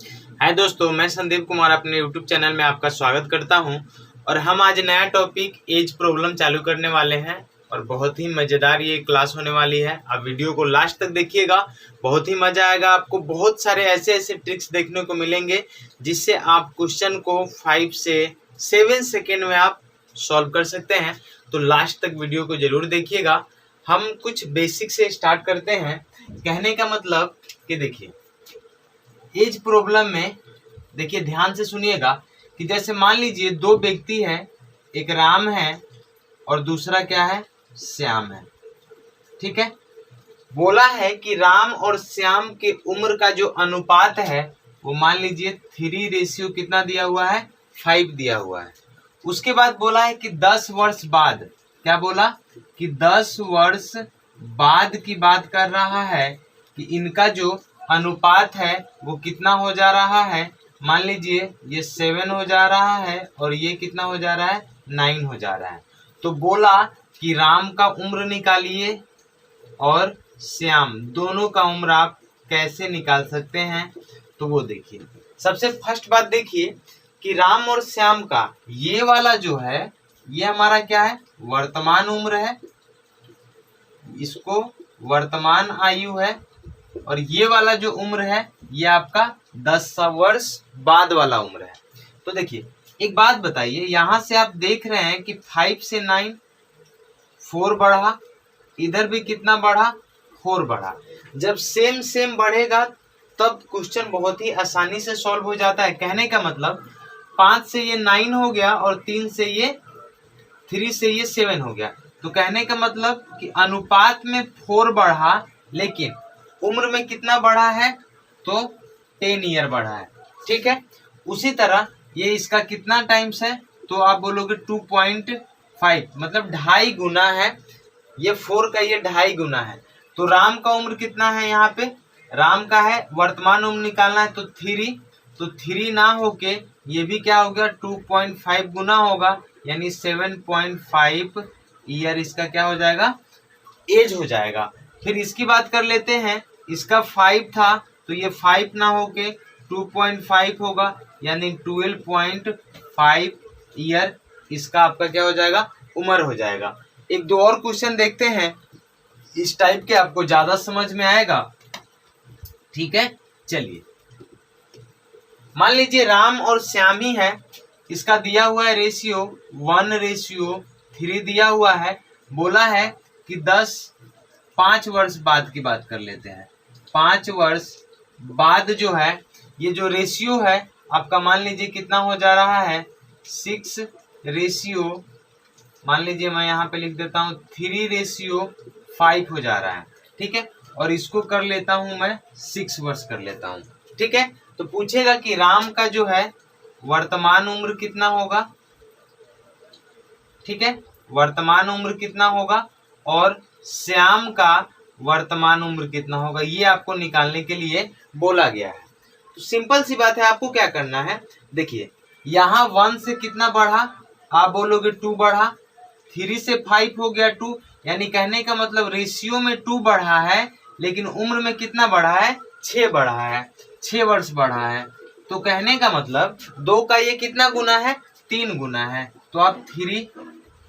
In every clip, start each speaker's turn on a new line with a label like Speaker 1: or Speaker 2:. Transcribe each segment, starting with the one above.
Speaker 1: हाय दोस्तों, मैं संदीप कुमार अपने यूट्यूब चैनल में आपका स्वागत करता हूं। और हम आज नया टॉपिक एज प्रॉब्लम चालू करने वाले हैं और बहुत ही मज़ेदार ये क्लास होने वाली है। आप वीडियो को लास्ट तक देखिएगा, बहुत ही मज़ा आएगा। आपको बहुत सारे ऐसे ऐसे ट्रिक्स देखने को मिलेंगे जिससे आप क्वेश्चन को 5 से 7 सेकेंड में आप सॉल्व कर सकते हैं। तो लास्ट तक वीडियो को ज़रूर देखिएगा। हम कुछ बेसिक से स्टार्ट करते हैं। कहने का मतलब कि देखिए, एज प्रॉब्लम में देखिए ध्यान से सुनिएगा कि जैसे मान लीजिए दो व्यक्ति हैं, एक राम है और दूसरा क्या है, श्याम है। ठीक है, बोला है कि राम और श्याम के उम्र का जो अनुपात है वो मान लीजिए 3 कितना दिया हुआ है, 5 दिया हुआ है। उसके बाद बोला है कि 10 वर्ष बाद, क्या बोला कि 10 वर्ष बाद की बात कर रहा है कि इनका जो अनुपात है वो कितना हो जा रहा है। मान लीजिए ये 7 हो जा रहा है और ये कितना हो जा रहा है, 9 हो जा रहा है। तो बोला कि राम का उम्र निकालिए और श्याम दोनों का उम्र आप कैसे निकाल सकते हैं। तो वो देखिए, सबसे फर्स्ट बात देखिए कि राम और श्याम का ये वाला जो है ये हमारा क्या है, वर्तमान उम्र है, इसको वर्तमान आयु है। और ये वाला जो उम्र है ये आपका 10 वर्ष बाद वाला उम्र है। तो देखिए एक बात बताइए, यहाँ से आप देख रहे हैं कि 5 से 9 4 बढ़ा, इधर भी कितना बढ़ा, 4 बढ़ा। जब सेम सेम बढ़ेगा तब क्वेश्चन बहुत ही आसानी से सॉल्व हो जाता है। कहने का मतलब 5 से ये 9 हो गया और 3 से ये 7 हो गया। तो कहने का मतलब कि अनुपात में 4 बढ़ा लेकिन उम्र में कितना बढ़ा है, तो 10 ईयर बढ़ा है। ठीक है, उसी तरह ये इसका कितना टाइम्स है, तो आप बोलोगे 2.5, मतलब 2.5 गुना है। ये 4 का ये 2.5 गुना है। तो राम का उम्र कितना है, यहाँ पे राम का है वर्तमान उम्र निकालना है तो 3, तो 3 ना होके ये भी क्या हो गया, 2.5 गुना होगा, यानी 7.5 ईयर इसका क्या हो जाएगा, एज हो जाएगा। फिर इसकी बात कर लेते हैं, इसका 5 था तो ये 5 ना होके 2.5 होगा, यानी 12.5 ईयर इसका आपका क्या हो जाएगा, उम्र हो जाएगा। एक दो और क्वेश्चन देखते हैं, इस टाइप के आपको ज्यादा समझ में आएगा। ठीक है, चलिए मान लीजिए राम और श्याम ही है, इसका दिया हुआ है रेशियो 1:3 दिया हुआ है। बोला है कि 5 वर्ष बाद की बात कर लेते हैं। 5 वर्ष बाद जो है ये जो रेशियो है आपका मान लीजिए कितना हो जा रहा है, 6, मान लीजिए मैं यहाँ पे लिख देता हूँ 3:5 हो जा रहा है। ठीक है, और इसको कर लेता हूँ मैं 6 वर्ष कर लेता हूँ। ठीक है, तो पूछेगा कि राम का जो है वर्तमान उम्र कितना होगा। ठीक है, वर्तमान उम्र कितना होगा और श्याम का वर्तमान उम्र कितना होगा, ये आपको निकालने के लिए बोला गया है। तो सिंपल सी बात है, आपको क्या करना है, देखिए यहाँ 1 से कितना बढ़ा, आप बोलोगे 2 बढ़ा, 3 से 5 हो गया 2, यानी कहने का मतलब रेशियो में 2 बढ़ा है लेकिन उम्र में कितना बढ़ा है, 6 बढ़ा है, 6 वर्ष बढ़ा है। तो कहने का मतलब 2 का ये कितना गुना है, 3 गुना है, तो आप 3।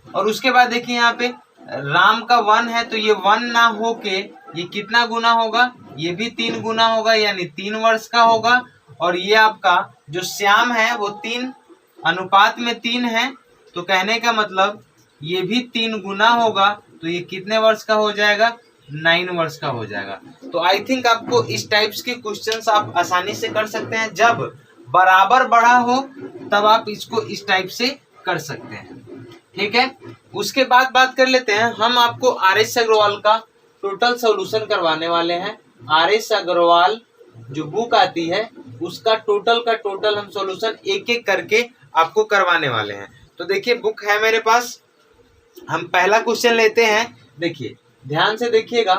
Speaker 1: और उसके बाद देखिए यहाँ पे राम का 1 है तो ये 1 ना होके ये कितना गुना होगा, ये भी 3 गुना होगा, यानी 3 वर्ष का होगा। और ये आपका जो श्याम है वो 3 अनुपात में 3 है, तो कहने का मतलब ये भी 3 गुना होगा, तो ये कितने वर्ष का हो जाएगा, 9 वर्ष का हो जाएगा। तो आई थिंक आपको इस टाइप्स के क्वेश्चंस आप आसानी से कर सकते हैं। जब बराबर बढ़ा हो तब आप इसको इस टाइप से कर सकते हैं। ठीक है, उसके बाद बात कर लेते हैं, हम आपको आर.एस. अग्रवाल का टोटल सॉल्यूशन करवाने वाले हैं। आर.एस. अग्रवाल जो बुक आती है उसका टोटल का टोटल हम सॉल्यूशन एक एक करके आपको करवाने वाले हैं। तो देखिए बुक है मेरे पास, हम पहला क्वेश्चन लेते हैं। देखिए ध्यान से देखिएगा,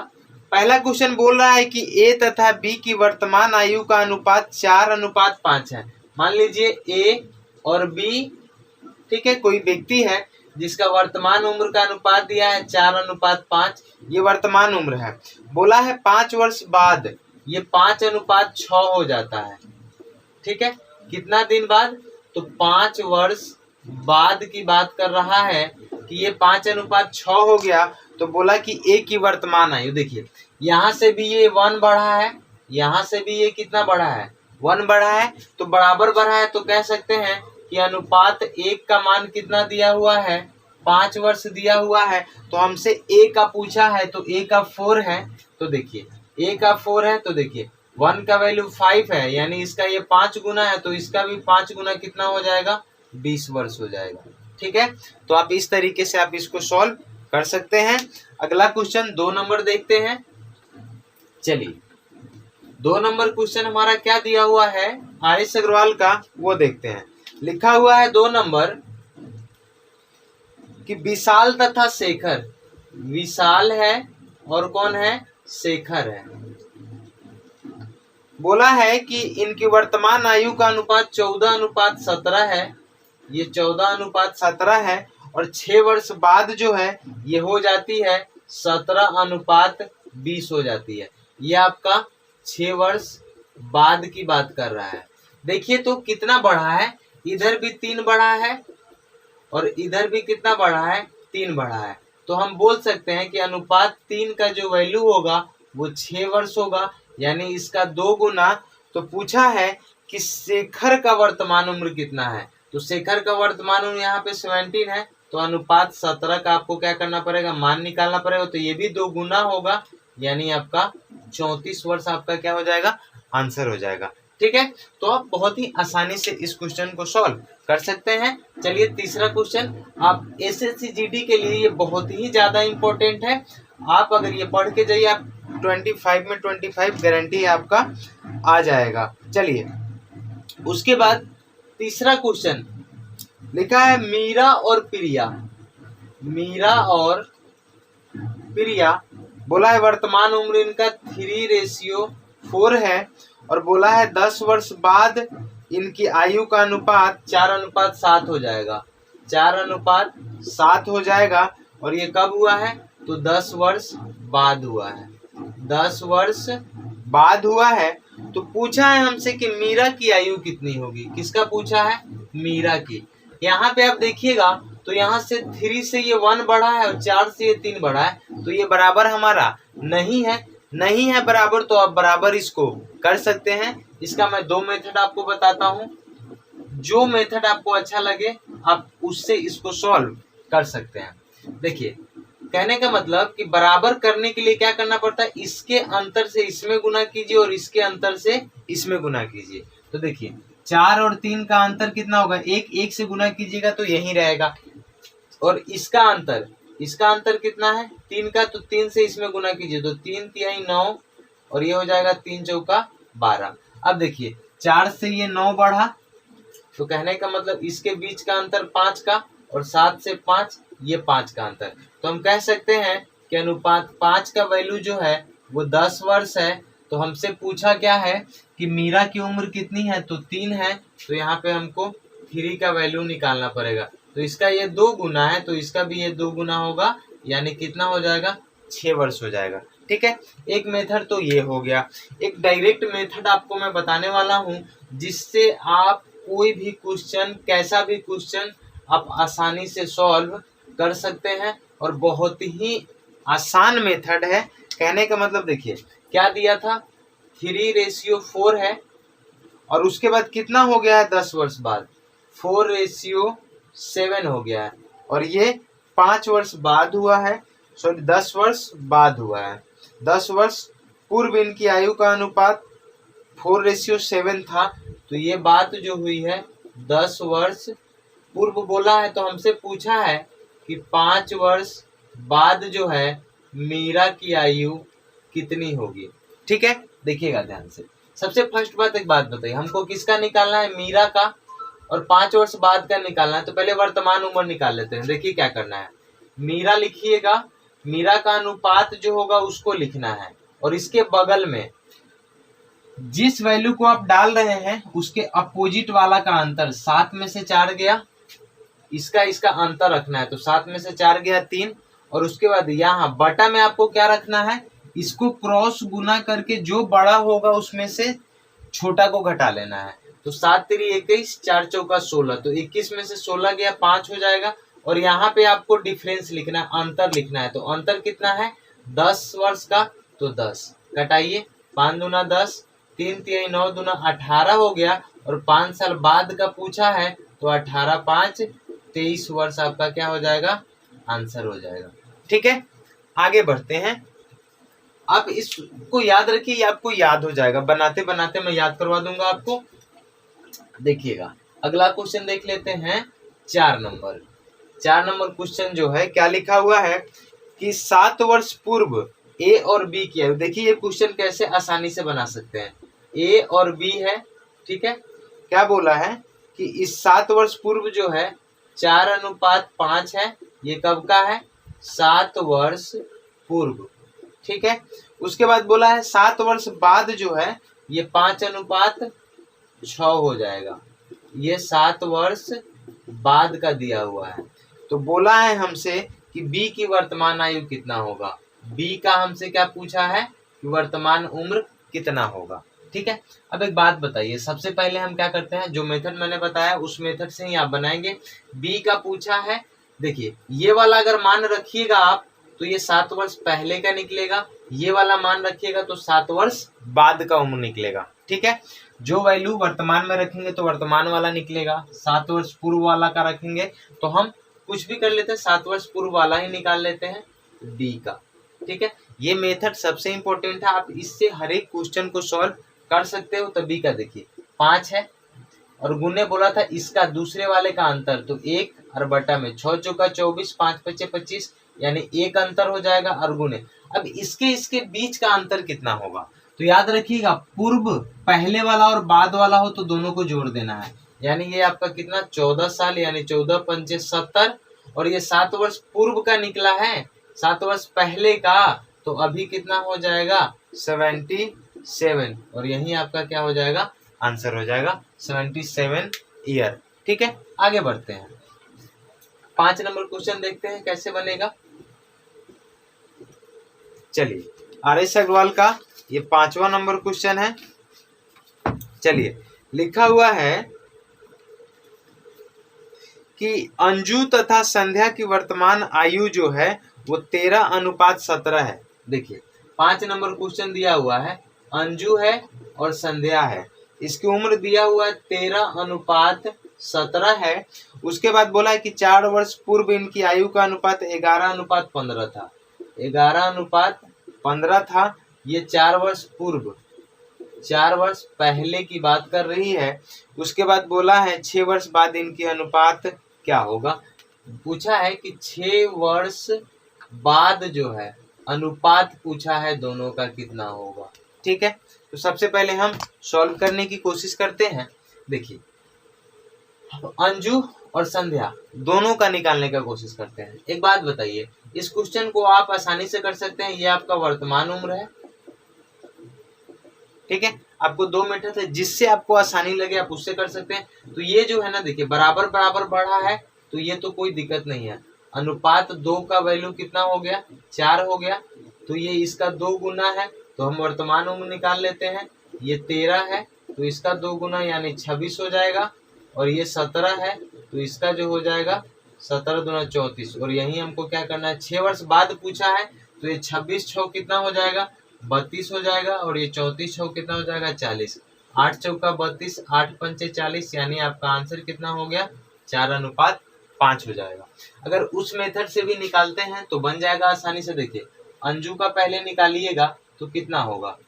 Speaker 1: पहला क्वेश्चन बोल रहा है कि ए तथा बी की वर्तमान आयु का अनुपात 4:5 है। मान लीजिए ए और बी, ठीक है, कोई व्यक्ति है जिसका वर्तमान उम्र का अनुपात दिया है 4:5, ये वर्तमान उम्र है। बोला है 5 वर्ष बाद ये 5:6 हो जाता है। ठीक है, कितना दिन बाद, तो 5 वर्ष बाद की बात कर रहा है कि ये 5:6 हो गया। तो बोला कि ए की वर्तमान आयु, देखिए यहाँ से भी ये 1 बढ़ा है, यहाँ से भी ये कितना बढ़ा है, 1 बढ़ा है, तो बराबर बढ़ा है, तो कह सकते हैं कि अनुपात 1 का मान कितना दिया हुआ है, 5 वर्ष दिया हुआ है। तो हमसे ए का पूछा है, तो ए का 4 है, तो देखिए ए का 4 है, तो देखिए 1 का वैल्यू 5 है, यानी इसका ये 5 गुना है, तो इसका भी 5 गुना कितना हो जाएगा, 20 वर्ष हो जाएगा। ठीक है, तो आप इस तरीके से आप इसको सॉल्व कर सकते हैं। अगला क्वेश्चन 2 नंबर देखते हैं। चलिए 2 नंबर क्वेश्चन हमारा क्या दिया हुआ है आर.एस. अग्रवाल का, वो देखते हैं। लिखा हुआ है 2 नंबर कि विशाल तथा शेखर, विशाल है और कौन है, शेखर है। बोला है कि इनकी वर्तमान आयु का अनुपात 14:17 है, ये 14:17 है, और 6 वर्ष बाद जो है ये हो जाती है 17:20 हो जाती है। ये आपका 6 वर्ष बाद की बात कर रहा है। देखिए तो कितना बढ़ा है, इधर भी 3 बढ़ा है और इधर भी कितना बढ़ा है, 3 बढ़ा है। तो हम बोल सकते हैं कि अनुपात 3 का जो वैल्यू होगा वो 6 वर्ष होगा, यानी इसका 2 गुना। तो पूछा है कि शेखर का वर्तमान उम्र कितना है, तो शेखर का वर्तमान उम्र यहाँ पे 17 है, तो अनुपात 17 का आपको क्या करना पड़ेगा, मान निकालना पड़ेगा, तो ये भी 2 गुना होगा, यानी आपका 34 वर्ष आपका क्या हो जाएगा, आंसर हो जाएगा। ठीक है, तो आप बहुत ही आसानी से इस क्वेश्चन को सॉल्व कर सकते हैं। चलिए तीसरा क्वेश्चन, आप एसएससी जीडी के लिए ये बहुत ही ज्यादा इम्पोर्टेंट है। आप अगर ये पढ़ के जाइए, आप 25 में 25 गारंटी है आपका आ जाएगा। चलिए उसके बाद तीसरा क्वेश्चन लिखा है मीरा और प्रिया, मीरा और प्रिया, बोला है वर्तमान उम्र इनका 3:4 है, और बोला है 10 वर्ष बाद इनकी आयु का अनुपात 4:7 हो जाएगा, 4:7 हो जाएगा। और ये कब हुआ है, तो 10 वर्ष बाद हुआ है, 10 वर्ष बाद हुआ है। तो पूछा है हमसे कि मीरा की आयु कितनी होगी, किसका पूछा है, मीरा की। यहाँ पे आप देखिएगा तो यहाँ से 3 से ये 1 बढ़ा है और 4 से ये 3 बढ़ा है, तो ये बराबर हमारा नहीं है, नहीं है बराबर, तो आप बराबर इसको कर सकते हैं। इसका मैं 2 मेथड आपको बताता हूँ, जो मेथड आपको अच्छा लगे आप उससे इसको सॉल्व कर सकते हैं। देखिए कहने का मतलब कि बराबर करने के लिए क्या करना पड़ता है, इसके अंतर से इसमें गुना कीजिए और इसके अंतर से इसमें गुना कीजिए। तो देखिए 4 और 3 का अंतर कितना होगा, 1 से गुना कीजिएगा तो यही रहेगा, और इसका अंतर कितना है 3 का, तो 3 से इसमें गुना कीजिए तो 3 तिहाई 9, और ये हो जाएगा 3 चौका 12। अब देखिए 4 से ये 9 बढ़ा, तो कहने का मतलब इसके बीच का अंतर 5 का, और 7 से 5 ये 5 का अंतर। तो हम कह सकते हैं कि अनुपात 5 का वैल्यू जो है वो 10 वर्ष है। तो हमसे पूछा क्या है कि मीरा की उम्र कितनी है, तो 3 है, तो यहाँ पे हमको 3 का वैल्यू निकालना पड़ेगा। तो इसका ये 2 गुना है, तो इसका भी ये 2 गुना होगा, यानी कितना हो जाएगा, 6 वर्ष हो जाएगा। ठीक है, एक मेथड तो ये हो गया। एक डायरेक्ट मेथड आपको मैं बताने वाला हूँ, जिससे आप कोई भी क्वेश्चन, कैसा भी क्वेश्चन आप आसानी से सॉल्व कर सकते हैं, और बहुत ही आसान मेथड है। कहने का मतलब देखिए क्या दिया था, 3:4 है, और उसके बाद कितना हो गया है 10 वर्ष बाद, 4:7 हो गया है, और ये 5 वर्ष बाद हुआ है, सॉरी 10 वर्ष बाद हुआ है। 10 वर्ष पूर्व इनकी आयु का अनुपात 4:7 था, तो ये बात जो हुई है 10 वर्ष पूर्व बोला है। तो हमसे पूछा है कि 5 वर्ष बाद जो है मीरा की आयु कितनी होगी। ठीक है, देखिएगा ध्यान से। सबसे फर्स्ट बात, एक बात बताइए, हमको किसका निकालना है, मीरा का, और 5 वर्ष बाद का निकालना है। तो पहले वर्तमान उम्र निकाल लेते हैं। देखिए क्या करना है, मीरा लिखिएगा, मीरा का अनुपात जो होगा उसको लिखना है, और इसके बगल में जिस वैल्यू को आप डाल रहे हैं उसके अपोजिट वाला का अंतर, 7 में से 4 गया, इसका अंतर रखना है। तो 7 में से 4 गया 3, और उसके बाद यहाँ बटा में आपको क्या रखना है, इसको क्रॉस गुना करके जो बड़ा होगा उसमें से छोटा को घटा लेना है। तो 7 3 21, 4 चौका 16, तो 21 में से 16 गया 5 हो जाएगा। और यहाँ पे आपको डिफरेंस लिखना है, अंतर लिखना है। तो अंतर कितना है 10 वर्ष का, तो 10 घटाइए, 5 दूना 10, 3 तिहाई 9 दूना 18 हो गया। और 5 साल बाद का पूछा है तो 18 5 23 वर्ष आपका क्या हो जाएगा, आंसर हो जाएगा। ठीक है, आगे बढ़ते हैं। आप इसको याद रखिए, ये आपको याद हो जाएगा, बनाते बनाते मैं याद करवा दूंगा आपको। देखिएगा अगला क्वेश्चन देख लेते हैं, 4 नंबर। 4 नंबर क्वेश्चन जो है क्या लिखा हुआ है कि 7 वर्ष पूर्व ए और बी की आयु। देखिए ये क्वेश्चन कैसे आसानी से बना सकते हैं। ए और बी है, ठीक है, क्या बोला है कि इस 7 वर्ष पूर्व जो है 4:5 है, ये कब का है 7 वर्ष पूर्व, ठीक है। उसके बाद बोला है 7 वर्ष बाद जो है ये 5:6 हो जाएगा, ये 7 वर्ष बाद का दिया हुआ है। तो बोला है हमसे कि बी की वर्तमान आयु कितना होगा। बी का हमसे क्या पूछा है कि वर्तमान उम्र कितना होगा, ठीक है। अब एक बात बताइए, सबसे पहले हम क्या करते हैं, जो मेथड मैंने बताया उस मेथड से ही आप बनाएंगे। बी का पूछा है, देखिए ये वाला अगर मान रखिएगा आप तो ये 7 वर्ष पहले का निकलेगा, ये वाला मान रखिएगा तो 7 वर्ष बाद का उम्र निकलेगा, ठीक है। जो वैल्यू वर्तमान में रखेंगे तो वर्तमान वाला निकलेगा, 7 वर्ष पूर्व वाला का रखेंगे तो हम कुछ भी कर लेते हैं, 7 वर्ष पूर्व वाला ही निकाल लेते हैं डी का, ठीक है। ये मेथड सबसे इंपॉर्टेंट है, आप इससे हर एक क्वेश्चन को सॉल्व कर सकते हो। तो बी का देखिए 5 है और गुने बोला था इसका दूसरे वाले का अंतर, तो 1 और बटा में 6 चौका 24, 5 पचे 25, यानी 1 अंतर हो जाएगा और गुने। अब इसके बीच का अंतर कितना होगा, तो याद रखिएगा पूर्व पहले वाला और बाद वाला हो तो दोनों को जोड़ देना है, यानी ये आपका कितना 14 साल, यानी 14 पंचे 70, और ये 7 वर्ष पूर्व का निकला है, 7 वर्ष पहले का, तो अभी कितना हो जाएगा 77, और यही आपका क्या हो जाएगा आंसर हो जाएगा 77 ईयर, ठीक है। आगे बढ़ते हैं, 5 नंबर क्वेश्चन देखते हैं कैसे बनेगा। चलिए आर.एस. अग्रवाल का ये 5वां नंबर क्वेश्चन है। चलिए लिखा हुआ है कि अंजू तथा संध्या की वर्तमान आयु जो है वो 13:17 है। देखिए 5 नंबर क्वेश्चन दिया हुआ है, अंजू है और संध्या है, इसकी उम्र दिया हुआ है 13:17 है। उसके बाद बोला है कि 4 वर्ष पूर्व इनकी आयु का अनुपात 11:15 था, 11:15 था। ये 4 वर्ष पूर्व, 4 वर्ष पहले की बात कर रही है। उसके बाद बोला है 6 वर्ष बाद इनकी अनुपात क्या होगा। पूछा है कि 6 वर्ष बाद जो है अनुपात पूछा है दोनों का कितना होगा, ठीक है। तो सबसे पहले हम सॉल्व करने की कोशिश करते हैं। देखिए अंजू और संध्या दोनों का निकालने का कोशिश करते हैं। एक बात बताइए, इस क्वेश्चन को आप आसानी से कर सकते हैं, ये आपका वर्तमान उम्र है, ठीक है। आपको 2 मेथड है, जिससे आपको आसानी लगे आप उससे कर सकते हैं। तो ये जो है ना देखिए बराबर बराबर बढ़ा है तो ये तो कोई दिक्कत नहीं है। अनुपात 2 का वैल्यू कितना हो गया 4 हो गया, तो ये इसका 2 गुना है, तो हम वर्तमान उम्र निकाल लेते हैं। ये 13 है तो इसका 2 गुना यानी 26 हो जाएगा, और ये 17 है तो इसका जो हो जाएगा 17 दूना 34, और यही हमको क्या करना है 6 वर्ष बाद पूछा है तो ये 26 6 कितना हो जाएगा 32 हो जाएगा, और ये 34 6 कितना हो जाएगा 40, 8 चौका 32, 8 पंचे 40, यानी आपका आंसर कितना हो गया 4:5 हो जाएगा। अगर उस मेथड से भी निकालते हैं तो बन जाएगा आसानी से। देखिए अंजू का पहले निकालिएगा तो कितना होगा,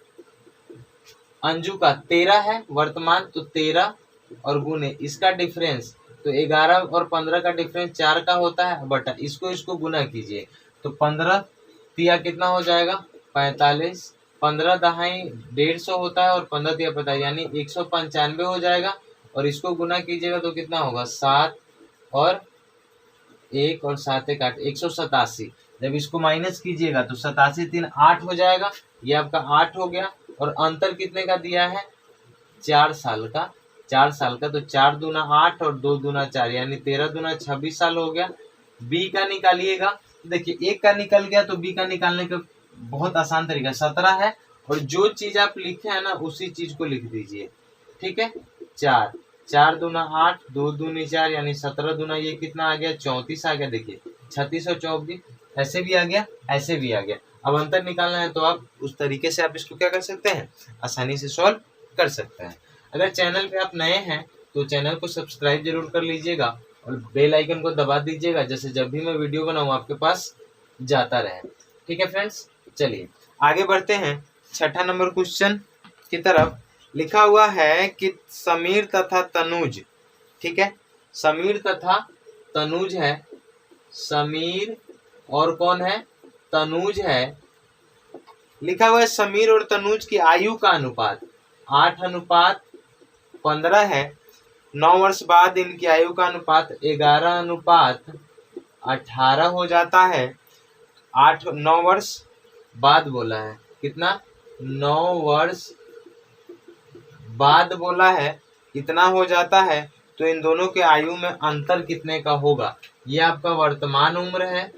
Speaker 1: अंजू का 13 है वर्तमान, तो 13 और गुने इसका डिफरेंस, तो 11 और 15 का डिफरेंस 4 का होता है, बटा इसको गुना कीजिए तो 15 तिया कितना हो जाएगा 45, 15 दहाई 150 होता है और 15 तिया 50 यानी 195 हो जाएगा, और इसको गुना कीजिएगा तो कितना होगा 7 और 1 और 7 1 8, 187। जब इसको माइनस कीजिएगा तो 87 3 8 हो जाएगा, ये आपका 8 हो गया, और अंतर कितने का दिया है 4 साल का, 4 साल का, तो 4 दूना 8 और 2 दूना 4 यानी 13 दूना 26 साल हो गया। बी का निकालिएगा, देखिए एक का निकल गया तो बी का निकालने का बहुत आसान तरीका 17 है, और जो चीज आप लिखे है ना उसी चीज को लिख दीजिए, ठीक है। 4, 4 दूना 8, 2 दूनी 4 यानी 17 दूना ये कितना आ गया 34 आ गया। देखिए 36 और 24 ऐसे भी आ गया, ऐसे भी आ गया। अब अंतर निकालना है तो आप उस तरीके से आप इसको क्या कर सकते हैं, आसानी से सॉल्व कर सकते हैं। अगर चैनल पे आप नए हैं तो चैनल को सब्सक्राइब जरूर कर लीजिएगा और बेल आइकन को दबा दीजिएगा, जैसे जब भी मैं वीडियो बनाऊँ आपके पास जाता रहे। ठीक है फ्रेंड्स, चलिए आगे बढ़ते हैं। छठा नंबर क्वेश्चन की तरफ। लिखा हुआ है कि समीर तथा तनुज, ठीक है, समीर तथा तनुज है, समीर और कौन है, तनुज है। लिखा हुआ है समीर और तनुज की आयु का अनुपात 8:15 है। 9 वर्ष बाद इनकी आयु का अनुपात 11:18 हो जाता है। 9 वर्ष बाद बोला है, कितना, 9 वर्ष बाद बोला है, कितना हो जाता है, तो इन दोनों के आयु में अंतर कितने का होगा। ये आपका वर्तमान उम्र है।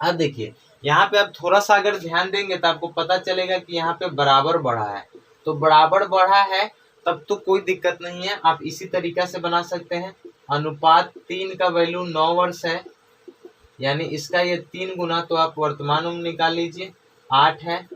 Speaker 1: अब देखिए यहाँ पे आप थोड़ा सा अगर ध्यान देंगे तो आपको पता चलेगा कि यहाँ पे बराबर बढ़ा है, तो बराबर बढ़ा है तब तो कोई दिक्कत नहीं है, आप इसी तरीका से बना सकते हैं। अनुपात 3 का वैल्यू 9 वर्ष है, यानी इसका ये 3 गुना, तो आप वर्तमान उम्र निकाल लीजिए, 8 है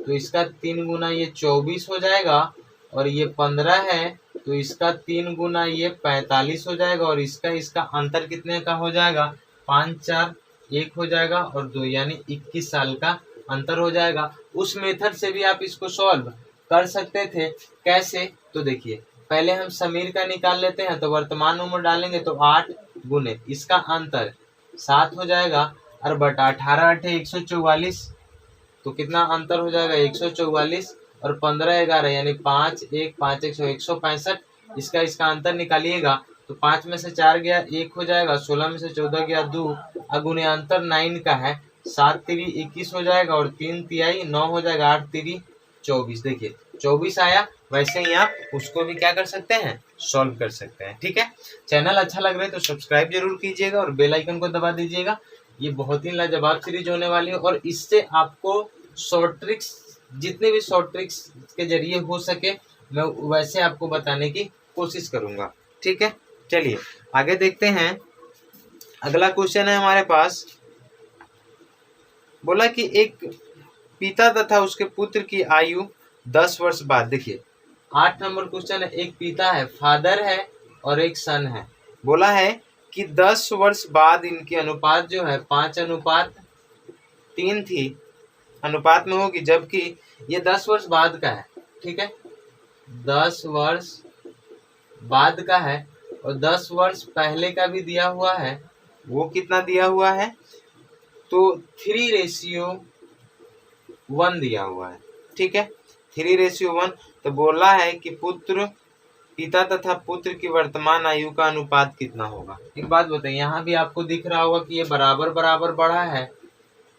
Speaker 1: तो इसका 3 गुना ये 24 हो जाएगा, और ये 15 है तो इसका 3 गुना ये 45 हो जाएगा, और इसका अंतर कितने का हो जाएगा, 5 4 1 हो जाएगा, और 2 यानी 21 साल का अंतर हो जाएगा। उस मेथड से भी आप इसको सॉल्व कर सकते थे। कैसे, तो देखिए पहले हम समीर का निकाल लेते हैं, तो वर्तमान उम्र डालेंगे तो 8 गुने इसका अंतर 7 हो जाएगा, और बटा 18 8 144, तो कितना अंतर हो जाएगा 144, और 15 11 यानी 5 1 5 165। इसका अंतर निकालिएगा तो 5 में से 4 गया 1 हो जाएगा, 16 में से 14 गया 2, अगुने अंतर 9 का है, 7 3 21 हो जाएगा, और 3 तिहाई 9 हो जाएगा, 8 3 24। देखिए 24 आया। वैसे ही आप उसको भी क्या कर सकते हैं, सॉल्व कर सकते हैं। ठीक है, चैनल अच्छा लग रहा है तो सब्सक्राइब जरूर कीजिएगा और बेल आइकन को दबा दीजिएगा। ये बहुत ही लाजवाब सीरीज होने वाली है, और इससे आपको शॉर्ट ट्रिक्स, जितने भी शॉर्ट ट्रिक्स के जरिए हो सके मैं वैसे आपको बताने की कोशिश करूंगा। ठीक है, चलिए आगे देखते हैं। अगला क्वेश्चन है हमारे पास। बोला कि एक पिता तथा उसके पुत्र की आयु 10 वर्ष बाद। देखिए 8 नंबर क्वेश्चन है। एक पिता है, फादर है, और एक सन है। बोला है कि 10 वर्ष बाद इनकी अनुपात जो है 5:3 थी, अनुपात में होगी, जबकि ये 10 वर्ष बाद का है। ठीक है, 10 वर्ष बाद का है, और 10 वर्ष पहले का भी दिया हुआ है। वो कितना दिया हुआ है, तो 3:1 दिया हुआ है। ठीक है, 3:1। तो बोला है कि पिता तथा पुत्र की वर्तमान आयु का अनुपात कितना होगा। एक बात बताइए, यहाँ भी आपको दिख रहा होगा कि ये बराबर बराबर बढ़ा है।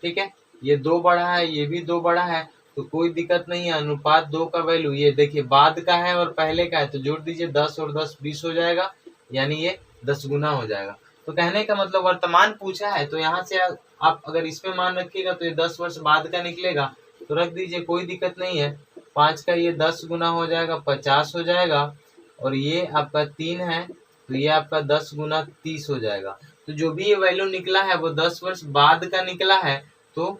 Speaker 1: ठीक है, ये 2 बढ़ा है, ये भी 2 बढ़ा है, तो कोई दिक्कत नहीं है। अनुपात 2 का वैल्यू ये देखिए बाद का है और पहले का है, तो जोड़ दीजिए 10 और 10 20 हो जाएगा, यानी ये 10 गुना हो जाएगा। तो कहने का मतलब वर्तमान पूछा है, तो यहाँ से आप अगर इसमें मान रखिएगा तो ये 10 वर्ष बाद का निकलेगा, तो रख दीजिए, कोई दिक्कत नहीं है। 5 का ये 10 गुना हो जाएगा, 50 हो जाएगा, और ये आपका 3 है तो ये आपका 10 गुना 30 हो जाएगा। तो जो भी ये वैल्यू निकला है वो 10 वर्ष बाद का निकला है, तो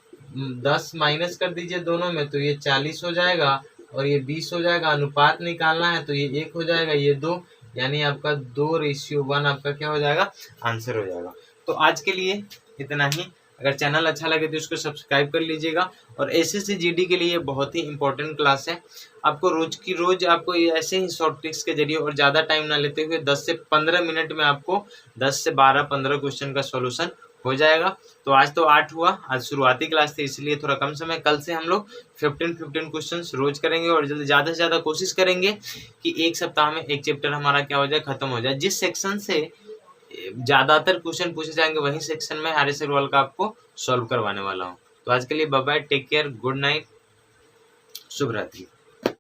Speaker 1: 10 माइनस कर दीजिए दोनों में, तो ये 40 हो जाएगा, और ये 20 हो जाएगा। अनुपात निकालना है तो ये 1 हो जाएगा, ये 2, यानी आपका 2:1 आपका क्या हो जाएगा, आंसर हो जाएगा। तो आज के लिए इतना ही। अगर चैनल अच्छा लगे तो इसको सब्सक्राइब कर लीजिएगा, और एसएससी जीडी के लिए बहुत ही इंपॉर्टेंट क्लास है। आपको रोज की रोज आपको ऐसे ही शॉर्ट ट्रिक्स के जरिए और ज़्यादा टाइम ना लेते हुए 10 से 15 मिनट में आपको 10 से 12-15 क्वेश्चन का सॉल्यूशन हो जाएगा। तो आज तो 8 हुआ, आज शुरुआती क्लास थी इसलिए थोड़ा कम समय। कल से हम लोग 15 क्वेश्चन रोज करेंगे, और जल्दी ज़्यादा से ज़्यादा कोशिश करेंगे कि एक सप्ताह में एक चैप्टर हमारा क्या हो जाए, खत्म हो जाए। जिस सेक्शन से ज़्यादातर क्वेश्चन पूछे जाएंगे वही सेक्शन में आर एस अग्रवाल का आपको सॉल्व करवाने वाला हूँ। तो आज के लिए bye bye, take care, good night, शुभ रात्रि।